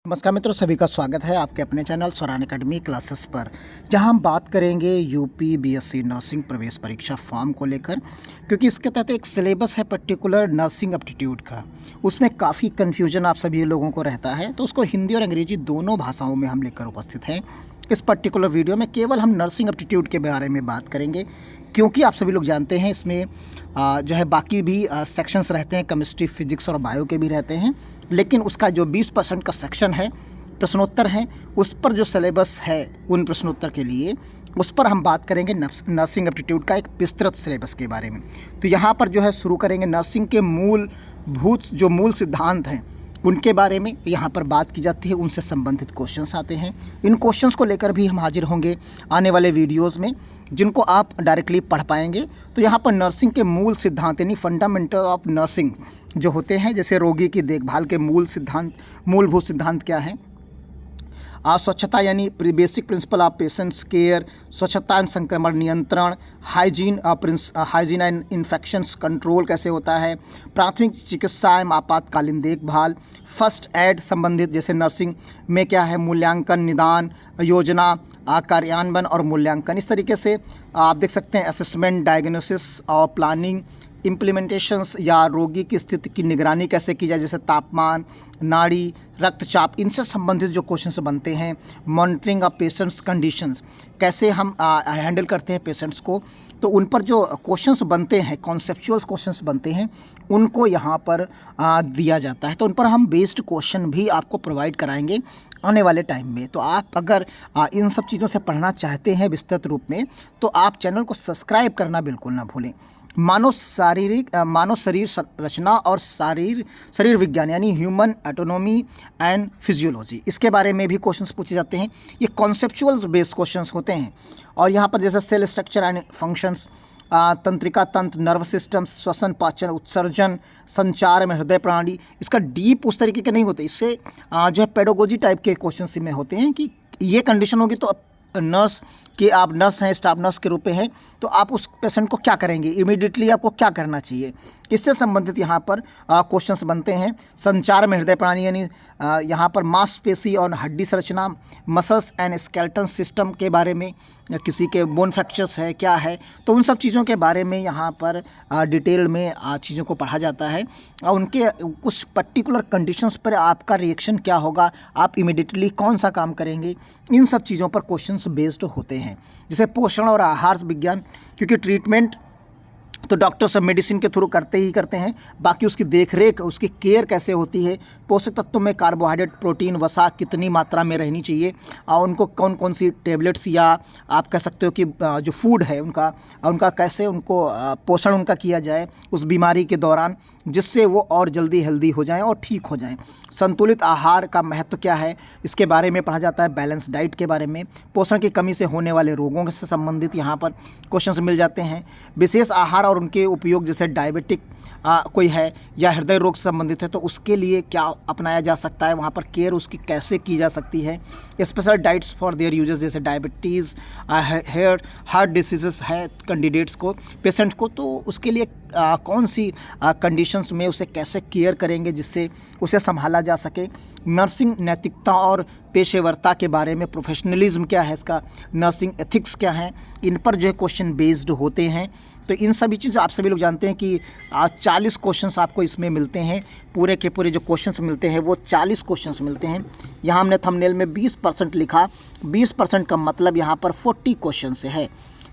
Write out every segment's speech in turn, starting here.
नमस्कार मित्रों, सभी का स्वागत है आपके अपने चैनल स्वरान एकेडमी क्लासेस पर, जहां हम बात करेंगे यूपी बीएससी नर्सिंग प्रवेश परीक्षा फॉर्म को लेकर। क्योंकि इसके तहत एक सिलेबस है पर्टिकुलर नर्सिंग एप्टीट्यूड का, उसमें काफ़ी कन्फ्यूजन आप सभी लोगों को रहता है, तो उसको हिंदी और अंग्रेजी दोनों भाषाओं में हम लेकर उपस्थित हैं। इस पर्टिकुलर वीडियो में केवल हम नर्सिंग एप्टीट्यूड के बारे में बात करेंगे, क्योंकि आप सभी लोग जानते हैं इसमें जो है बाकी भी सेक्शंस रहते हैं, केमिस्ट्री, फिजिक्स और बायो के भी रहते हैं, लेकिन उसका जो 20% का सेक्शन है, प्रश्नोत्तर हैं, उस पर जो सिलेबस है उन प्रश्नोत्तर के लिए, उस पर हम बात करेंगे नर्सिंग एप्टीट्यूड का एक विस्तृत सिलेबस के बारे में। तो यहाँ पर जो है शुरू करेंगे नर्सिंग के मूल सिद्धांत हैं उनके बारे में यहाँ पर बात की जाती है, उनसे संबंधित क्वेश्चंस आते हैं। इन क्वेश्चंस को लेकर भी हम हाजिर होंगे आने वाले वीडियोस में, जिनको आप डायरेक्टली पढ़ पाएंगे। तो यहाँ पर नर्सिंग के मूल सिद्धांत यानी फंडामेंटल ऑफ नर्सिंग जो होते हैं, जैसे रोगी की देखभाल के मूलभूत सिद्धांत क्या हैं, स्वच्छता यानी basic principle of patients care, स्वच्छता एवं संक्रमण नियंत्रण, हाइजीन एंड इन्फेक्शंस कंट्रोल कैसे होता है, प्राथमिक चिकित्सा एवं आपातकालीन देखभाल, फर्स्ट एड संबंधित जैसे नर्सिंग में क्या है, मूल्यांकन, निदान, योजना, कार्यान्वयन और मूल्यांकन। इस तरीके से आप देख सकते हैं असेसमेंट, डायग्नोसिस और प्लानिंग, इम्प्लीमेंटेशंस या रोगी की स्थिति की निगरानी कैसे की जाए, जैसे तापमान, नाड़ी, रक्तचाप, इनसे संबंधित जो क्वेश्चंस बनते हैं, मॉनिटरिंग ऑफ पेशेंट्स कंडीशंस, कैसे हम हैंडल करते हैं पेशेंट्स को, तो उन पर जो क्वेश्चंस बनते हैं, कॉन्सेप्चुअल क्वेश्चंस बनते हैं, उनको यहाँ पर दिया जाता है। तो उन पर हम बेस्ड क्वेश्चन भी आपको प्रोवाइड कराएंगे आने वाले टाइम में। तो आप अगर इन सब चीज़ों से पढ़ना चाहते हैं विस्तृत रूप में, तो आप चैनल को सब्सक्राइब करना बिल्कुल ना भूलें। मानव शरीर संरचना और शरीर विज्ञान यानी ह्यूमन एटोनॉमी एंड फिजियोलॉजी, इसके बारे में भी क्वेश्चंस पूछे जाते हैं। ये कॉन्सेप्चुअल बेस्ड क्वेश्चंस होते हैं। और यहाँ पर जैसे सेल स्ट्रक्चर एंड फंक्शंस, तंत्रिका तंत्र, नर्व सिस्टम, श्वसन, पाचन, उत्सर्जन, संचार में हृदय प्रणाली, इसका डीप उस तरीके के नहीं होते। इससे जो है पेडोगोजी टाइप के क्वेश्चन में होते हैं कि ये कंडीशन होगी तो नर्स कि आप नर्स हैं, स्टाफ नर्स के रूप में हैं, तो आप उस पेशेंट को क्या करेंगे, इमीडिएटली आपको क्या करना चाहिए, इससे संबंधित यहाँ पर क्वेश्चंस बनते हैं। संचार में हृदय प्रणाली यानी यहाँ पर मांसपेशी और हड्डी संरचना, मसल्स एंड स्केलेटन सिस्टम के बारे में, किसी के बोन फ्रैक्चर्स है क्या है, तो उन सब चीज़ों के बारे में यहाँ पर डिटेल में चीज़ों को पढ़ा जाता है। और उनके कुछ पर्टिकुलर कंडीशंस पर आपका रिएक्शन क्या होगा, आप इमीडिएटली कौन सा काम करेंगे, इन सब चीज़ों पर क्वेश्चंस बेस्ड होते हैं। जैसे पोषण और आहार विज्ञान, क्योंकि ट्रीटमेंट तो डॉक्टर सब मेडिसिन के थ्रू करते ही करते हैं, बाकी उसकी देखरेख, उसकी केयर कैसे होती है, पोषक तत्वों में कार्बोहाइड्रेट, प्रोटीन, वसा कितनी मात्रा में रहनी चाहिए, और उनको कौन कौन सी टेबलेट्स या आप कह सकते हो कि जो फूड है उनका कैसे उनको पोषण उनका किया जाए उस बीमारी के दौरान, जिससे वो और जल्दी हेल्दी हो जाएं और ठीक हो जाएं। संतुलित आहार का महत्व क्या है, इसके बारे में पढ़ा जाता है। बैलेंस डाइट के बारे में, पोषण की कमी से होने वाले रोगों से संबंधित यहाँ पर क्वेश्चंस मिल जाते हैं। विशेष आहार और उनके उपयोग, जैसे डायबिटिक कोई है या हृदय रोग से संबंधित है तो उसके लिए क्या अपनाया जा सकता है, वहाँ पर केयर उसकी कैसे की जा सकती है। Special diets for their users, जैसे डायबिटीज़, हार्ट डिसीजेस है कैंडिडेट्स को, पेशेंट को, तो उसके लिए कौन सी कंडीशंस में उसे कैसे केयर करेंगे जिससे उसे संभाला जा सके। नर्सिंग नैतिकता और पेशेवरता के बारे में, प्रोफेशनलिज्म क्या है इसका, नर्सिंग एथिक्स क्या है, इन पर जो है क्वेश्चन बेस्ड होते हैं। तो इन सभी चीज़ आप सभी लोग जानते हैं कि 40 क्वेश्चंस आपको इसमें मिलते हैं। पूरे के पूरे जो क्वेश्चंस मिलते हैं वो 40 क्वेश्चंस मिलते हैं। यहाँ हमने थंबनेल में 20% लिखा, 20% का मतलब यहाँ पर 40 क्वेश्चन से है।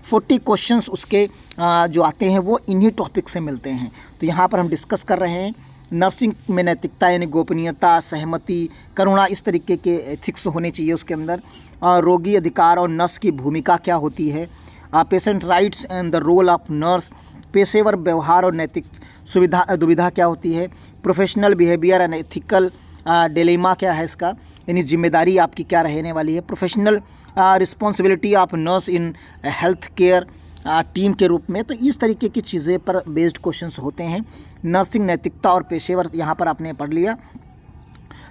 40 क्वेश्चंस उसके जो आते हैं वो इन्हीं टॉपिक से मिलते हैं। तो यहाँ पर हम डिस्कस कर रहे हैं नर्सिंग में नैतिकता यानी गोपनीयता, सहमति, करुणा, इस तरीके के एथिक्स होने चाहिए उसके अंदर। रोगी अधिकार और नर्स की भूमिका क्या होती है, patient rights and the role of nurse, पेशेवर व्यवहार और नैतिक दुविधा क्या होती है, professional behaviour and ethical dilemma क्या है इसका, यानी जिम्मेदारी आपकी क्या रहने वाली है, professional responsibility of nurse in health care team के रूप में। तो इस तरीके की चीज़ें पर बेस्ड क्वेश्चंस होते हैं। नर्सिंग नैतिकता और पेशेवर यहाँ पर आपने पढ़ लिया।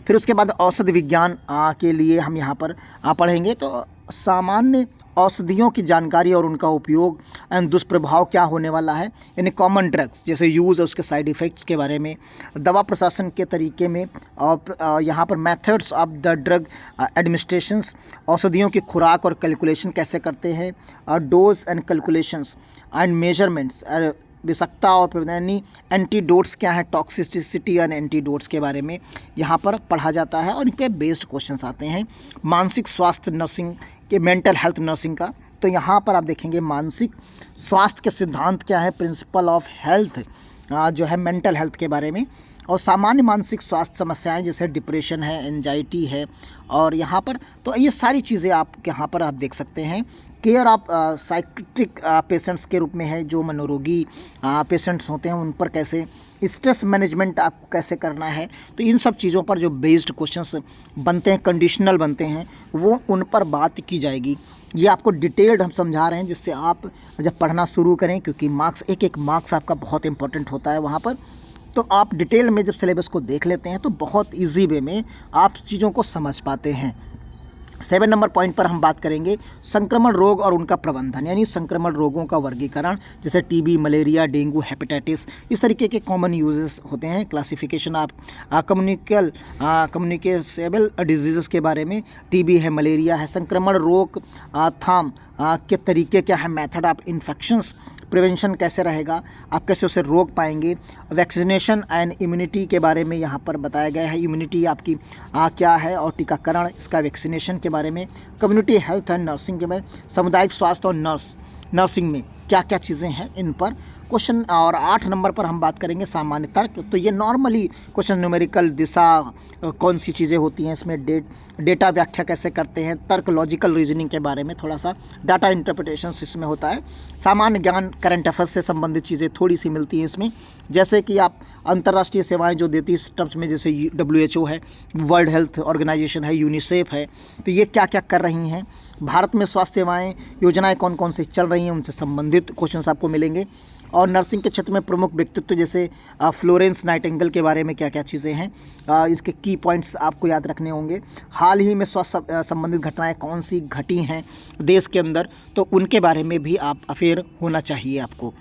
फिर उसके बाद औषधि विज्ञान के लिए हम यहाँ पर पढ़ेंगे। तो सामान्य औषधियों की जानकारी और उनका उपयोग एंड दुष्प्रभाव क्या होने वाला है, यानी कॉमन ड्रग्स जैसे यूज़ और उसके साइड इफ़ेक्ट्स के बारे में, दवा प्रशासन के तरीके में, और यहाँ पर methods of the drug administrations, औषधियों की खुराक और कैलकुलेशन कैसे करते हैं, dose and calculations and measurements, विषाक्तता और प्रबंधनी, एंटीडोट्स क्या है, टॉक्सिसिटी एंड एंटीडोट्स के बारे में यहाँ पर पढ़ा जाता है और इन पे बेस्ड क्वेश्चंस आते हैं। मानसिक स्वास्थ्य नर्सिंग के, मेंटल हेल्थ नर्सिंग का, तो यहाँ पर आप देखेंगे मानसिक स्वास्थ्य के सिद्धांत क्या है, प्रिंसिपल ऑफ हेल्थ जो है मेंटल हेल्थ के बारे में, और सामान्य मानसिक स्वास्थ्य समस्याएं जैसे डिप्रेशन है, एंजाइटी है, और यहाँ पर तो ये सारी चीज़ें आप यहाँ पर आप देख सकते हैं। केयर ऑफ साइकेट्रिक पेशेंट्स के रूप में है, जो मनोरोगी पेशेंट्स होते हैं उन पर कैसे, स्ट्रेस मैनेजमेंट आपको कैसे करना है, तो इन सब चीज़ों पर जो बेस्ड क्वेश्चंस बनते हैं, कंडीशनल बनते हैं, वो उन पर बात की जाएगी। ये आपको डिटेल्ड हम समझा रहे हैं जिससे आप जब पढ़ना शुरू करें, क्योंकि मार्क्स एक मार्क्स आपका बहुत इंपॉर्टेंट होता है वहाँ पर, तो आप डिटेल में जब सिलेबस को देख लेते हैं तो बहुत इजी वे में आप चीज़ों को समझ पाते हैं। 7 नंबर पॉइंट पर हम बात करेंगे संक्रमण रोग और उनका प्रबंधन, यानी संक्रमण रोगों का वर्गीकरण, जैसे टीबी, मलेरिया, डेंगू, हेपेटाइटिस, इस तरीके के कॉमन यूजेस होते हैं। क्लासिफिकेशन ऑफ कम्युनिकेबल डिजीज़ के बारे में, टीबी है, मलेरिया है, संक्रमण रोग थाम के तरीके क्या है, मेथड ऑफ इन्फेक्शंस, प्रिवेंशन कैसे रहेगा, आप कैसे उसे रोक पाएंगे, वैक्सीनेशन एंड इम्यूनिटी के बारे में यहाँ पर बताया गया है, इम्यूनिटी आपकी क्या है, और टीकाकरण, इसका वैक्सीनेशन के बारे में, कम्युनिटी हेल्थ एंड नर्सिंग के बारे में, सामुदायिक स्वास्थ्य और नर्सिंग में क्या क्या चीज़ें हैं, इन पर क्वेश्चन। और 8 नंबर पर हम बात करेंगे सामान्य तर्क, तो ये नॉर्मली क्वेश्चन, न्यूमेरिकल दिशा कौन सी चीज़ें होती हैं इसमें, डेटा व्याख्या कैसे करते हैं, तर्क, लॉजिकल रीजनिंग के बारे में थोड़ा सा, डाटा इंटरप्रिटेशन इसमें होता है, सामान्य ज्ञान, करंट अफेयर्स से संबंधित चीज़ें थोड़ी सी मिलती हैं इसमें, जैसे कि आप अंतर्राष्ट्रीय सेवाएं जो देती है टर्म्स में, जैसे WHO है, वर्ल्ड हेल्थ ऑर्गेनाइजेशन है, यूनिसेफ है, तो ये क्या क्या कर रही हैं, भारत में स्वास्थ्य सेवाएं योजनाएं कौन कौन सी चल रही हैं, उनसे संबंधित क्वेश्चंस आपको मिलेंगे। और नर्सिंग के क्षेत्र में प्रमुख व्यक्तित्व जैसे फ्लोरेंस नाइटिंगेल के बारे में क्या क्या चीज़ें हैं, इसके की पॉइंट्स आपको याद रखने होंगे। हाल ही में स्वास्थ्य संबंधित घटनाएं कौन सी घटी हैं देश के अंदर, तो उनके बारे में भी आप अवेयर होना चाहिए आपको।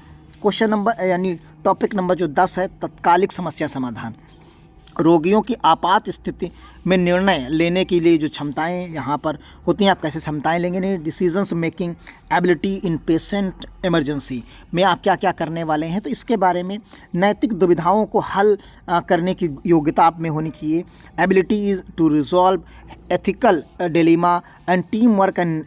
क्वेश्चन नंबर यानी टॉपिक नंबर जो 10 है, तत्कालिक समस्या समाधान, रोगियों की आपात स्थिति में निर्णय लेने के लिए जो क्षमताएं यहाँ पर होती हैं, आप कैसे क्षमताएं लेंगे, नहीं, decisions making ability in patient emergency में आप क्या क्या करने वाले हैं, तो इसके बारे में नैतिक दुविधाओं को हल करने की योग्यता आप में होनी चाहिए, ability is to resolve ethical dilemma and team work and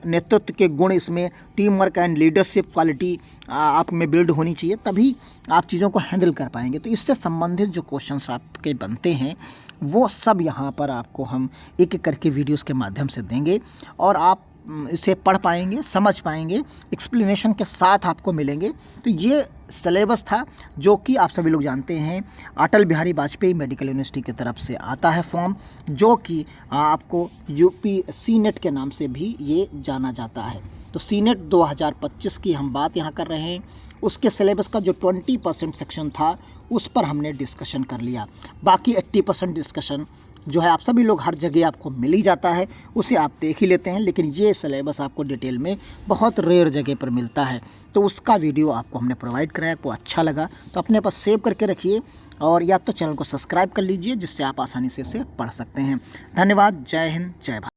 नेतृत्व के गुण, इसमें team work and leadership quality आप में बिल्ड होनी चाहिए, तभी आप चीज़ों को हैंडल कर पाएंगे। तो इससे संबंधित जो क्वेश्चंस आपके बनते हैं वो सब यहाँ पर आपको हम एक एक करके वीडियोस के माध्यम से देंगे और आप इसे पढ़ पाएंगे, समझ पाएंगे, एक्सप्लेनेशन के साथ आपको मिलेंगे। तो ये सिलेबस था जो कि आप सभी लोग जानते हैं अटल बिहारी वाजपेयी मेडिकल यूनिवर्सिटी की तरफ से आता है फॉर्म, जो कि आपको यूपी सीनेट के नाम से भी ये जाना जाता है। तो सीनेट 2025 की हम बात यहाँ कर रहे हैं, उसके सिलेबस का जो 20% सेक्शन था उस पर हमने डिस्कशन कर लिया, बाकी 80% डिस्कशन जो है आप सभी लोग हर जगह आपको मिल ही जाता है, उसे आप देख ही लेते हैं, लेकिन ये सिलेबस आपको डिटेल में बहुत रेयर जगह पर मिलता है। तो उसका वीडियो आपको हमने प्रोवाइड कराया, आपको अच्छा लगा तो अपने पास सेव करके रखिए और या तो चैनल को सब्सक्राइब कर लीजिए जिससे आप आसानी से इसे पढ़ सकते हैं। धन्यवाद। जय हिंद, जय भारत।